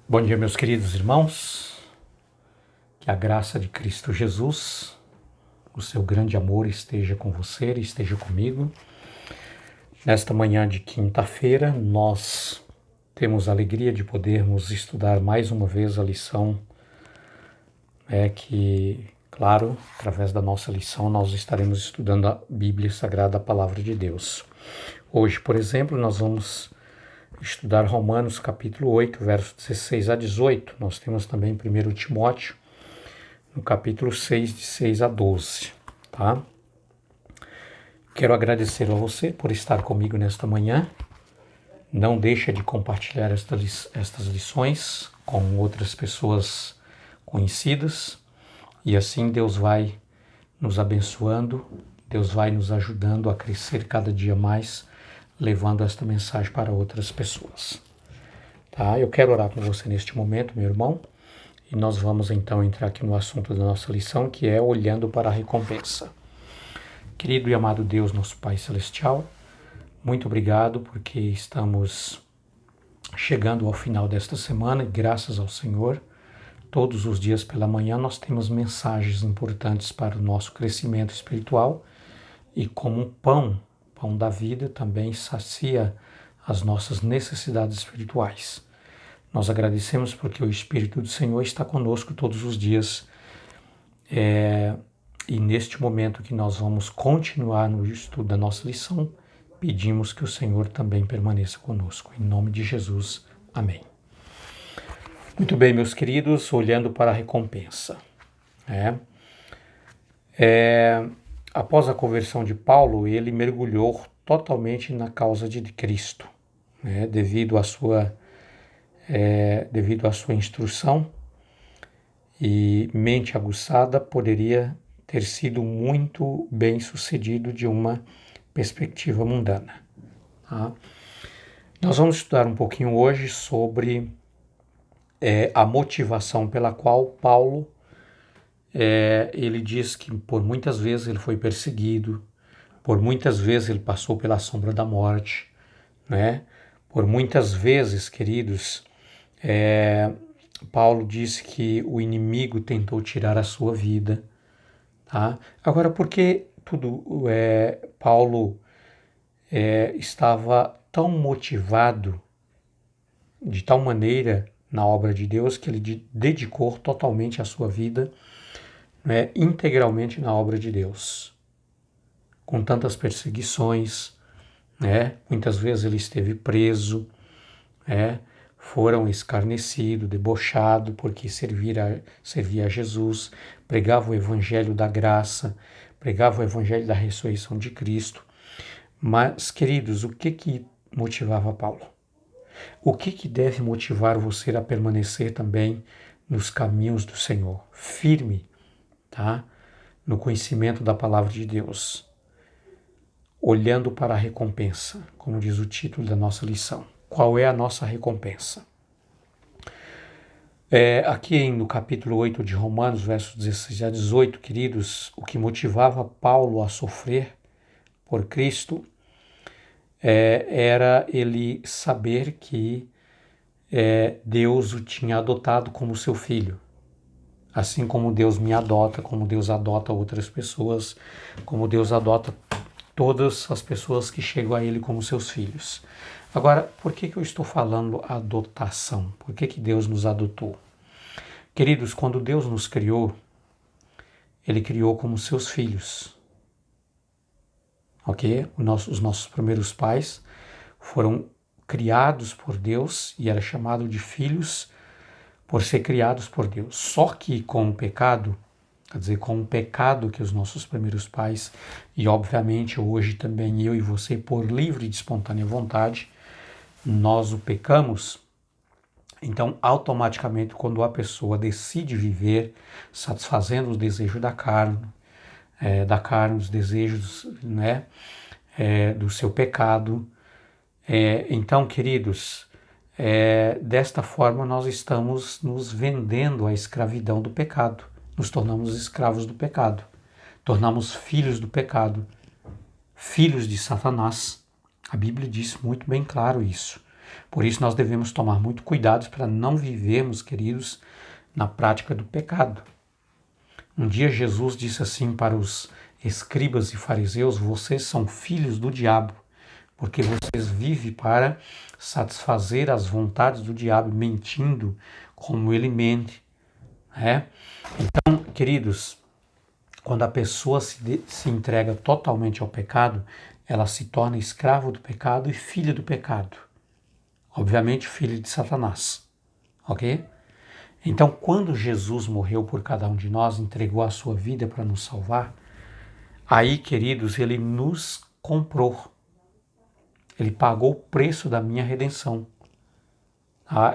Bom dia, meus queridos irmãos, que a graça de Cristo Jesus, o seu grande amor esteja com você e esteja comigo. Nesta manhã de quinta-feira, nós temos a alegria de podermos estudar mais uma vez a lição, claro, através da nossa lição nós estaremos estudando a Bíblia Sagrada, a Palavra de Deus. Hoje, por exemplo, nós vamos estudar Romanos capítulo 8, versos 16 a 18. Nós temos também 1 Timóteo, no capítulo 6, de 6 a 12, tá? Quero agradecer a você por estar comigo nesta manhã. Não deixa de compartilhar estas lições com outras pessoas conhecidas e assim Deus vai nos abençoando, Deus vai nos ajudando a crescer cada dia mais, levando esta mensagem para outras pessoas. Tá? Eu quero orar com você neste momento, meu irmão, e nós vamos então entrar aqui no assunto da nossa lição, que é olhando para a recompensa. Querido e amado Deus, nosso Pai Celestial, muito obrigado porque estamos chegando ao final desta semana e graças ao Senhor, todos os dias pela manhã nós temos mensagens importantes para o nosso crescimento espiritual e como pão da vida também sacia as nossas necessidades espirituais. Nós agradecemos porque o Espírito do Senhor está conosco todos os dias e neste momento que nós vamos continuar no estudo da nossa lição, pedimos que o Senhor também permaneça conosco. Em nome de Jesus, amém. Muito bem, meus queridos, olhando para a recompensa. Após a conversão de Paulo, ele mergulhou totalmente na causa de Cristo, devido à sua instrução e mente aguçada, poderia ter sido muito bem sucedido de uma perspectiva mundana. Tá? Nós vamos estudar um pouquinho hoje sobre a motivação pela qual Paulo ele diz que por muitas vezes ele foi perseguido, por muitas vezes ele passou pela sombra da morte, por muitas vezes, queridos, Paulo disse que o inimigo tentou tirar a sua vida. Tá? Agora, por que Paulo estava tão motivado de tal maneira na obra de Deus que ele dedicou totalmente a sua vida integralmente na obra de Deus? Com tantas perseguições, muitas vezes ele esteve preso, foram escarnecido, debochado, porque servia a Jesus, pregava o evangelho da graça, pregava o evangelho da ressurreição de Cristo. Mas, queridos, o que motivava Paulo? O que deve motivar você a permanecer também nos caminhos do Senhor, firme, tá? No conhecimento da palavra de Deus, olhando para a recompensa, como diz o título da nossa lição. Qual é a nossa recompensa? Aqui no capítulo 8 de Romanos, versos 16 a 18, queridos, o que motivava Paulo a sofrer por Cristo era ele saber que Deus o tinha adotado como seu filho. Assim como Deus me adota, como Deus adota outras pessoas, como Deus adota todas as pessoas que chegam a Ele como seus filhos. Agora, por que eu estou falando adotação? Por que Deus nos adotou? Queridos, quando Deus nos criou, Ele criou como seus filhos. Ok? Os nossos primeiros pais foram criados por Deus e era chamado de filhos por ser criados por Deus. Só que com o pecado, quer dizer, com o pecado que os nossos primeiros pais, e obviamente hoje também eu e você, por livre e de espontânea vontade, nós o pecamos. Então, automaticamente, quando a pessoa decide viver satisfazendo os desejos da carne, os desejos do seu pecado, então, queridos, desta forma nós estamos nos vendendo à escravidão do pecado, nos tornamos escravos do pecado, tornamos filhos do pecado, filhos de Satanás. A Bíblia diz muito bem claro isso. Por isso nós devemos tomar muito cuidado para não vivermos, queridos, na prática do pecado. Um dia Jesus disse assim para os escribas e fariseus: vocês são filhos do diabo, porque vocês vivem para satisfazer as vontades do diabo, mentindo como ele mente. Então, queridos, quando a pessoa se entrega totalmente ao pecado, ela se torna escravo do pecado e filha do pecado. Obviamente, filho de Satanás. Ok? Então, quando Jesus morreu por cada um de nós, entregou a sua vida para nos salvar, aí, queridos, ele nos comprou. Ele pagou o preço da minha redenção.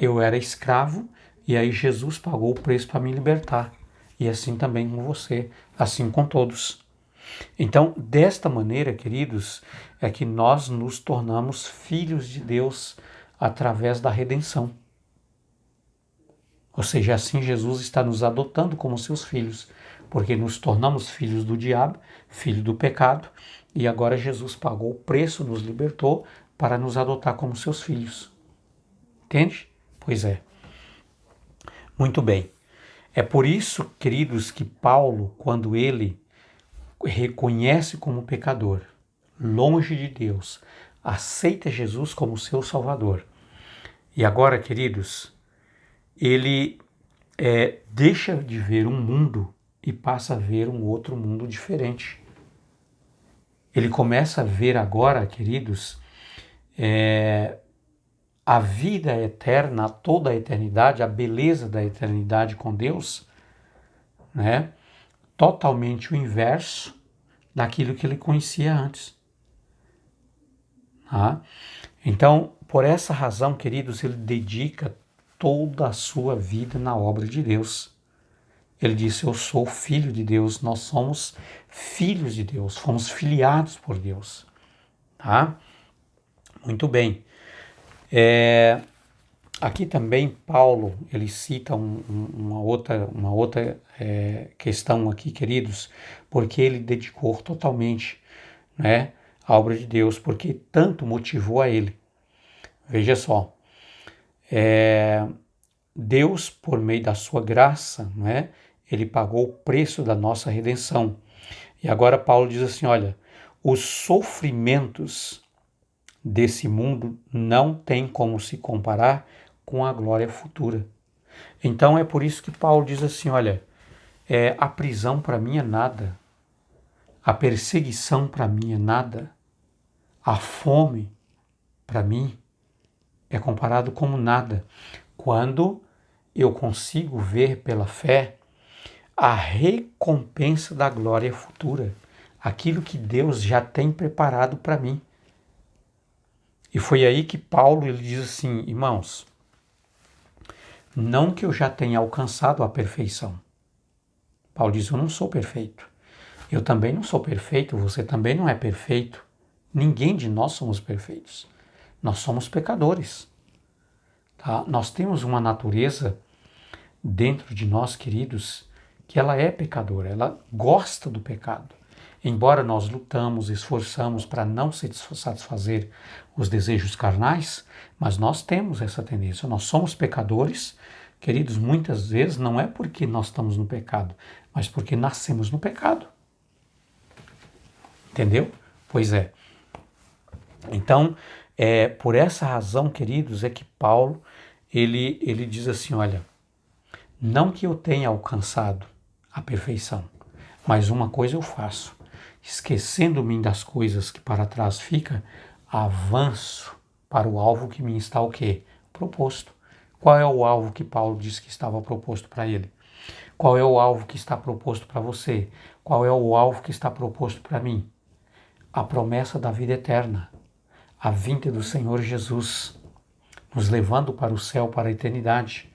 Eu era escravo e aí Jesus pagou o preço para me libertar. E assim também com você, assim com todos. Então, desta maneira, queridos, é que nós nos tornamos filhos de Deus através da redenção. Ou seja, assim Jesus está nos adotando como seus filhos, porque nos tornamos filhos do diabo, filho do pecado, e agora Jesus pagou o preço, nos libertou para nos adotar como seus filhos. Entende? Pois é. Muito bem. É por isso, queridos, que Paulo, quando ele reconhece como pecador, longe de Deus, aceita Jesus como seu Salvador. E agora, queridos, ele deixa de ver um mundo e passa a ver um outro mundo diferente. Ele começa a ver agora, queridos, a vida eterna, toda a eternidade, a beleza da eternidade com Deus, né? Totalmente o inverso daquilo que ele conhecia antes. Tá? Então, por essa razão, queridos, ele dedica toda a sua vida na obra de Deus. Ele disse: eu sou filho de Deus, nós somos filhos de Deus, fomos filiados por Deus. Tá? Muito bem. Aqui também Paulo, ele cita uma outra questão aqui, queridos, porque ele dedicou totalmente, né, a obra de Deus, porque tanto motivou a ele. Veja só, Deus, por meio da sua graça, né, ele pagou o preço da nossa redenção. E agora Paulo diz assim, olha, os sofrimentos desse mundo não têm como se comparar com a glória futura. Então é por isso que Paulo diz assim, olha, a prisão para mim é nada, a perseguição para mim é nada, a fome para mim é comparado como nada, quando eu consigo ver pela fé a recompensa da glória futura, aquilo que Deus já tem preparado para mim. E foi aí que Paulo ele diz assim, irmãos, não que eu já tenha alcançado a perfeição. Paulo diz, eu não sou perfeito. Eu também não sou perfeito, você também não é perfeito. Ninguém de nós somos perfeitos. Nós somos pecadores. Tá? Nós temos uma natureza dentro de nós, queridos, que ela é pecadora, ela gosta do pecado. Embora nós lutamos, esforçamos para não satisfazer os desejos carnais, mas nós temos essa tendência. Nós somos pecadores, queridos, muitas vezes não é porque nós estamos no pecado, mas porque nascemos no pecado. Entendeu? Pois é. Então, por essa razão, queridos, é que Paulo, ele diz assim, olha, não que eu tenha alcançado a perfeição, mas uma coisa eu faço, esquecendo-me das coisas que para trás fica, avanço para o alvo que me está o quê? Proposto. Qual é o alvo que Paulo disse que estava proposto para ele? Qual é o alvo que está proposto para você? Qual é o alvo que está proposto para mim? A promessa da vida eterna, a vinda do Senhor Jesus, nos levando para o céu, para a eternidade.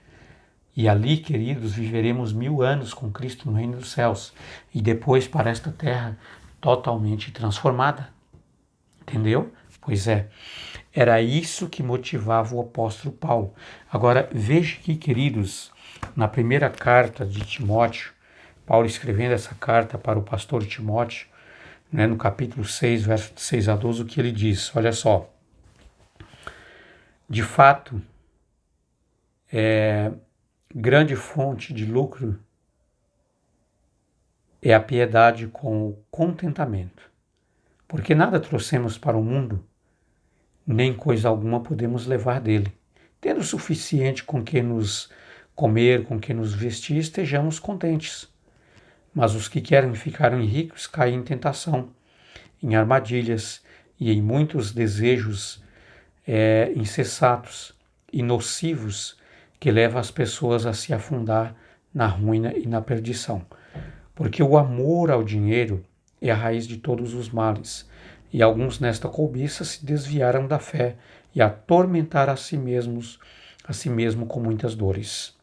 E ali, queridos, viveremos 1000 anos com Cristo no reino dos céus. E depois para esta terra totalmente transformada. Entendeu? Pois é. Era isso que motivava o apóstolo Paulo. Agora, veja aqui, queridos, na primeira carta de Timóteo, Paulo escrevendo essa carta para o pastor Timóteo, né, no capítulo 6, verso de 6 a 12, o que ele diz. Olha só. De fato, grande fonte de lucro é a piedade com o contentamento, porque nada trouxemos para o mundo, nem coisa alguma podemos levar dele. Tendo o suficiente com que nos comer, com que nos vestir, estejamos contentes. Mas os que querem ficar ricos caem em tentação, em armadilhas e em muitos desejos insensatos e nocivos que levam as pessoas a se afundar na ruína e na perdição. Porque o amor ao dinheiro é a raiz de todos os males, e alguns nesta cobiça se desviaram da fé e atormentaram a si mesmo com muitas dores.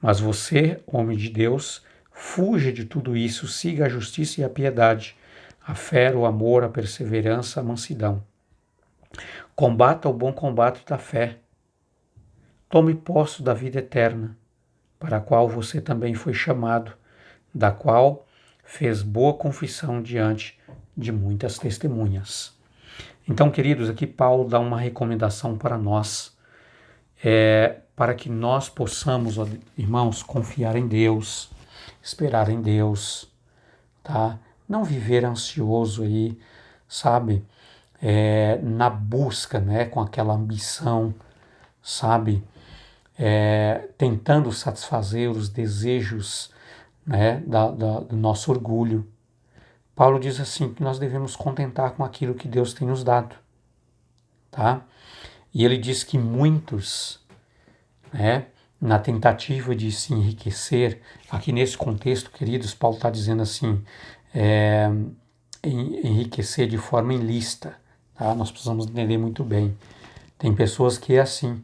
Mas você, homem de Deus, fuja de tudo isso, siga a justiça e a piedade, a fé, o amor, a perseverança, a mansidão. Combata o bom combate da fé. Tome posse da vida eterna, para a qual você também foi chamado, da qual fez boa confissão diante de muitas testemunhas. Então, queridos, aqui Paulo dá uma recomendação para nós, para que nós possamos, irmãos, confiar em Deus, esperar em Deus, tá? Não viver ansioso aí, sabe? Na busca, né? Com aquela ambição, sabe? Tentando satisfazer os desejos, né? Do nosso orgulho. Paulo diz assim que nós devemos contentar com aquilo que Deus tem nos dado, tá? E ele diz que muitos, né, na tentativa de se enriquecer, aqui nesse contexto, queridos, Paulo está dizendo assim, enriquecer de forma ilícita, tá? Nós precisamos entender muito bem. Tem pessoas que é assim,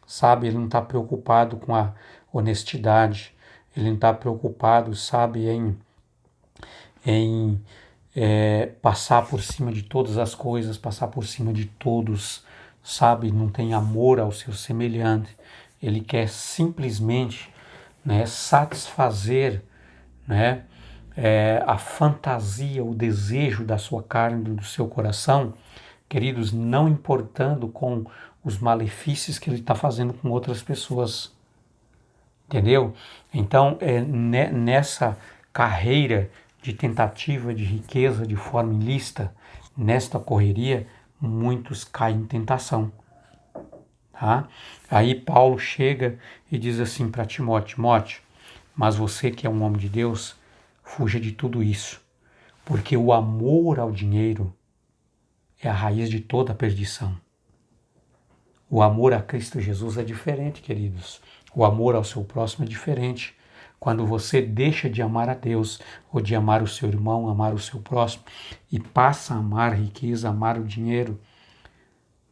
sabe? Ele não está preocupado com a honestidade, ele não está preocupado, sabe, em passar por cima de todas as coisas, passar por cima de todos, sabe? Não tem amor ao seu semelhante. Ele quer simplesmente, né, satisfazer, né, a fantasia, o desejo da sua carne, do seu coração, queridos, não importando com os malefícios que ele está fazendo com outras pessoas. Entendeu? Então, nessa carreira de tentativa de riqueza de forma ilícita, nesta correria, muitos caem em tentação. Tá? Aí Paulo chega e diz assim para Timóteo, mas você que é um homem de Deus, fuja de tudo isso, porque o amor ao dinheiro é a raiz de toda a perdição. O amor a Cristo Jesus é diferente, queridos. O amor ao seu próximo é diferente. Quando você deixa de amar a Deus, ou de amar o seu irmão, amar o seu próximo, e passa a amar a riqueza, amar o dinheiro,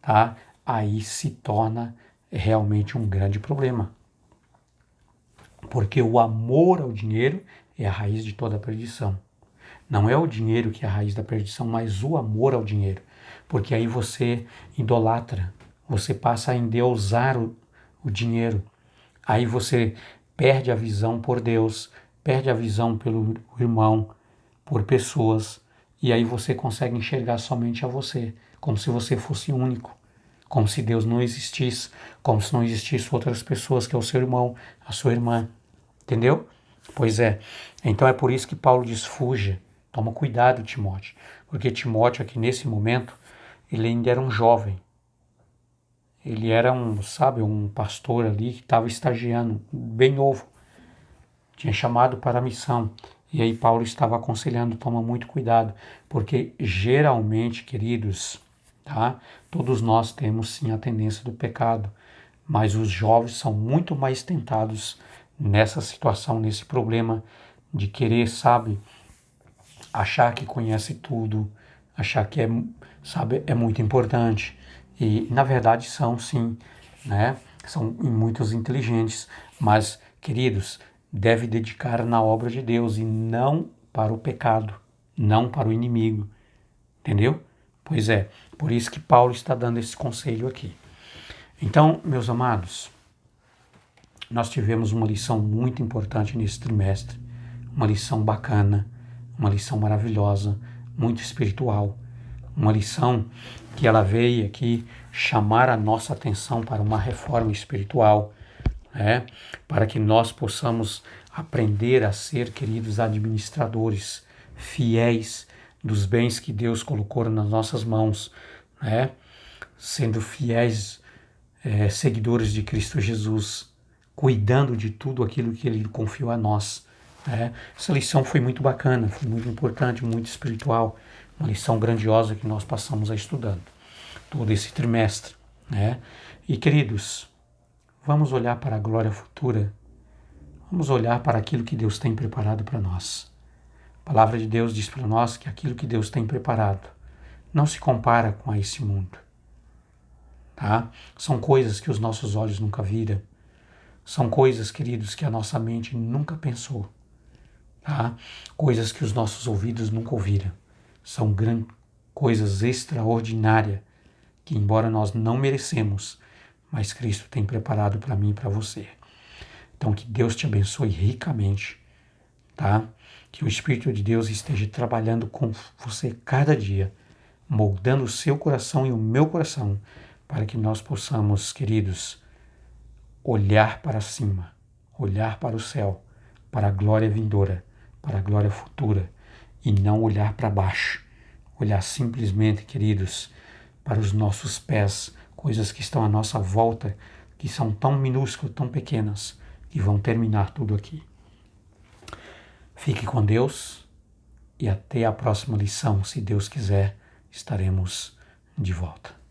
tá? Aí se torna realmente um grande problema. Porque o amor ao dinheiro é a raiz de toda a perdição. Não é o dinheiro que é a raiz da perdição, mas o amor ao dinheiro. Porque aí você idolatra, você passa a endeusar o dinheiro. Aí você perde a visão por Deus, perde a visão pelo irmão, por pessoas, e aí você consegue enxergar somente a você, como se você fosse único, como se Deus não existisse, como se não existissem outras pessoas, que é o seu irmão, a sua irmã, entendeu? Pois é, então é por isso que Paulo diz, fuja, toma cuidado, Timóteo, porque Timóteo aqui nesse momento, ele ainda era um jovem, ele era um pastor ali que estava estagiando, bem novo. Tinha chamado para a missão. E aí Paulo estava aconselhando, toma muito cuidado. Porque geralmente, queridos, tá? Todos nós temos sim a tendência do pecado. Mas os jovens são muito mais tentados nessa situação, nesse problema de querer, sabe, achar que conhece tudo, achar que é muito importante. E, na verdade, são sim, né? São muitos inteligentes, mas, queridos, deve dedicar na obra de Deus e não para o pecado, não para o inimigo, entendeu? Pois é, por isso que Paulo está dando esse conselho aqui. Então, meus amados, nós tivemos uma lição muito importante nesse trimestre, uma lição bacana, uma lição maravilhosa, muito espiritual, Uma lição que ela veio aqui chamar a nossa atenção para uma reforma espiritual, né? Para que nós possamos aprender a ser, queridos administradores, fiéis dos bens que Deus colocou nas nossas mãos, né? Sendo fiéis seguidores de Cristo Jesus, cuidando de tudo aquilo que Ele confiou a nós. Né? Essa lição foi muito bacana, foi muito importante, muito espiritual, uma lição grandiosa que nós passamos a estudando todo esse trimestre. Né? E queridos, vamos olhar para a glória futura, vamos olhar para aquilo que Deus tem preparado para nós. A palavra de Deus diz para nós que aquilo que Deus tem preparado não se compara com esse mundo. Tá? São coisas que os nossos olhos nunca viram, são coisas, queridos, que a nossa mente nunca pensou, tá? Coisas que os nossos ouvidos nunca ouviram, são coisas extraordinárias que, embora nós não merecemos, mas Cristo tem preparado para mim e para você. Então que Deus te abençoe ricamente, tá? Que o Espírito de Deus esteja trabalhando com você cada dia, moldando o seu coração e o meu coração, para que nós possamos, queridos, olhar para cima, olhar para o céu, para a glória vindoura, para a glória futura, e não olhar para baixo, olhar simplesmente, queridos, para os nossos pés, coisas que estão à nossa volta, que são tão minúsculas, tão pequenas, que vão terminar tudo aqui. Fique com Deus e até a próxima lição, se Deus quiser, estaremos de volta.